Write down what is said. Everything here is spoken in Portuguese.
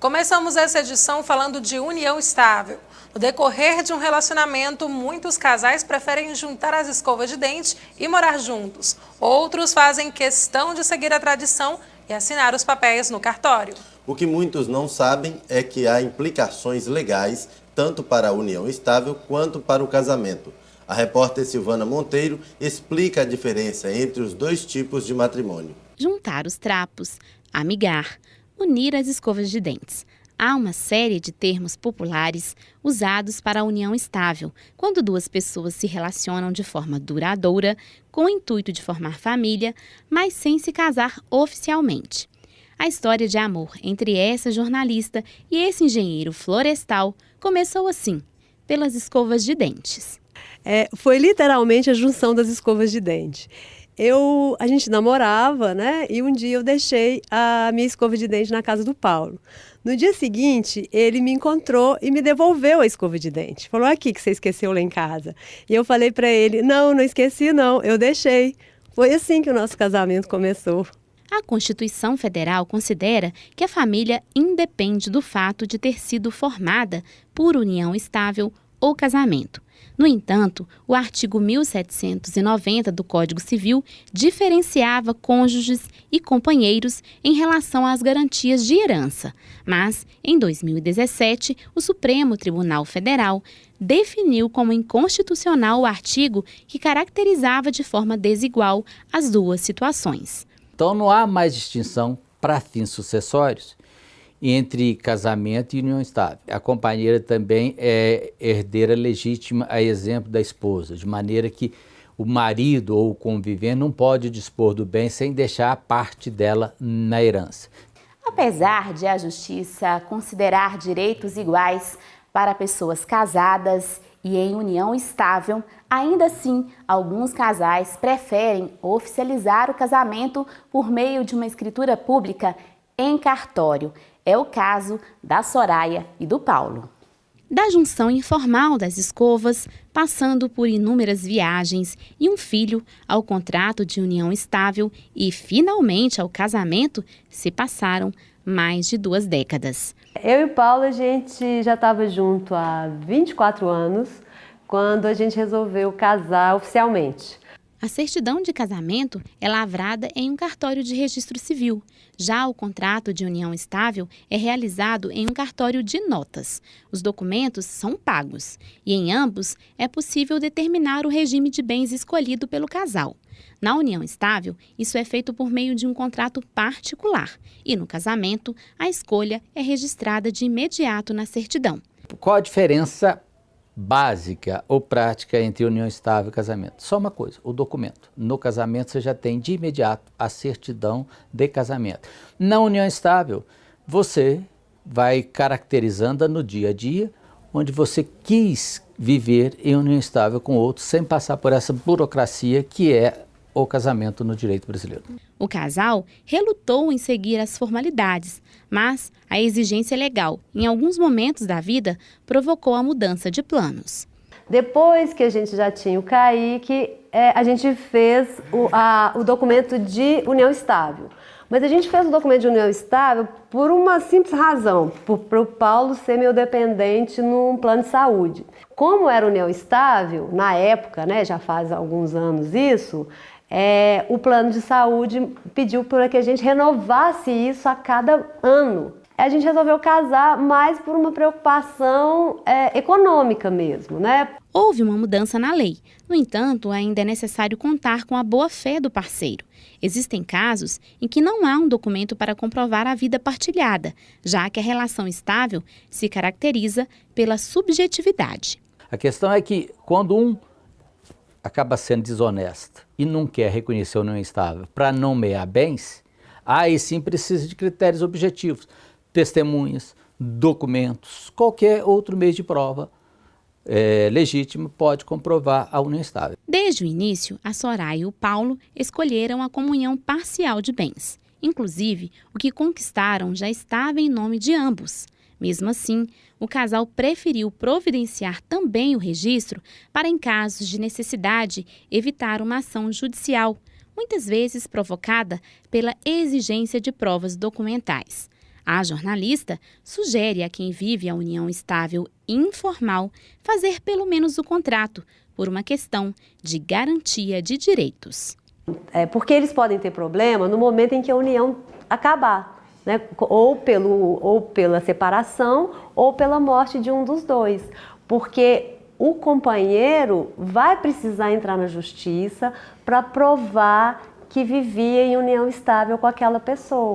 Começamos essa edição falando de união estável. No decorrer de um relacionamento, muitos casais preferem juntar as escovas de dente e morar juntos. Outros fazem questão de seguir a tradição e assinar os papéis no cartório. O que muitos não sabem é que há implicações legais tanto para a união estável quanto para o casamento. A repórter Silvana Monteiro explica a diferença entre os dois tipos de matrimônio. Juntar os trapos, amigar, unir as escovas de dentes. Há uma série de termos populares usados para a união estável, quando duas pessoas se relacionam de forma duradoura, com o intuito de formar família, mas sem se casar oficialmente. A história de amor entre essa jornalista e esse engenheiro florestal começou assim, pelas escovas de dentes. Foi literalmente a junção das escovas de dente. A gente namorava, né? E um dia eu deixei a minha escova de dente na casa do Paulo. No dia seguinte, ele me encontrou e me devolveu a escova de dente. Falou, aqui que você esqueceu lá em casa. E eu falei para ele, não esqueci não, eu deixei. Foi assim que o nosso casamento começou. A Constituição Federal considera que a família independe do fato de ter sido formada por união estável ou casamento. No entanto, o artigo 1790 do Código Civil diferenciava cônjuges e companheiros em relação às garantias de herança. Mas, em 2017, o Supremo Tribunal Federal definiu como inconstitucional o artigo que caracterizava de forma desigual as duas situações. Então, não há mais distinção para fins sucessórios entre casamento e união estável. A companheira também é herdeira legítima, a exemplo da esposa, de maneira que o marido ou o convivente não pode dispor do bem sem deixar a parte dela na herança. Apesar de a Justiça considerar direitos iguais para pessoas casadas e em união estável, ainda assim, alguns casais preferem oficializar o casamento por meio de uma escritura pública em cartório. É o caso da Soraya e do Paulo. Da junção informal das escovas, passando por inúmeras viagens e um filho, ao contrato de união estável e, finalmente, ao casamento, se passaram mais de 2 décadas. Eu e o Paulo, a gente já estava junto há 24 anos, quando a gente resolveu casar oficialmente. A certidão de casamento é lavrada em um cartório de registro civil. Já o contrato de união estável é realizado em um cartório de notas. Os documentos são pagos e em ambos é possível determinar o regime de bens escolhido pelo casal. Na união estável, isso é feito por meio de um contrato particular e no casamento, a escolha é registrada de imediato na certidão. Qual a diferença básica ou prática entre união estável e casamento? Só uma coisa, o documento. No casamento você já tem de imediato a certidão de casamento. Na união estável, você vai caracterizando no dia a dia onde você quis viver em união estável com outro sem passar por essa burocracia que é o casamento no direito brasileiro. O casal relutou em seguir as formalidades, mas a exigência legal, em alguns momentos da vida, provocou a mudança de planos. Depois que a gente já tinha o Kaique, a gente fez o documento de união estável. Mas a gente fez o documento de união estável por uma simples razão, para o Paulo ser meu dependente num plano de saúde. Como era união estável, na época, né, já faz alguns anos isso, o plano de saúde pediu para que a gente renovasse isso a cada ano. A gente resolveu casar mais por uma preocupação econômica mesmo, né? Houve uma mudança na lei. No entanto, ainda é necessário contar com a boa-fé do parceiro. Existem casos em que não há um documento para comprovar a vida partilhada, já que a relação estável se caracteriza pela subjetividade. A questão é que quando um acaba sendo desonesto e não quer reconhecer a união estável para nomear bens, aí sim precisa de critérios objetivos, testemunhas, documentos, qualquer outro meio de prova legítimo pode comprovar a união estável. Desde o início, a Soraya e o Paulo escolheram a comunhão parcial de bens. Inclusive, o que conquistaram já estava em nome de ambos. Mesmo assim, o casal preferiu providenciar também o registro para, em casos de necessidade, evitar uma ação judicial, muitas vezes provocada pela exigência de provas documentais. A jornalista sugere a quem vive a união estável informal fazer pelo menos o contrato, por uma questão de garantia de direitos. Porque eles podem ter problema no momento em que a união acabar, né? ou pela separação ou pela morte de um dos dois. Porque o companheiro vai precisar entrar na justiça para provar que vivia em união estável com aquela pessoa.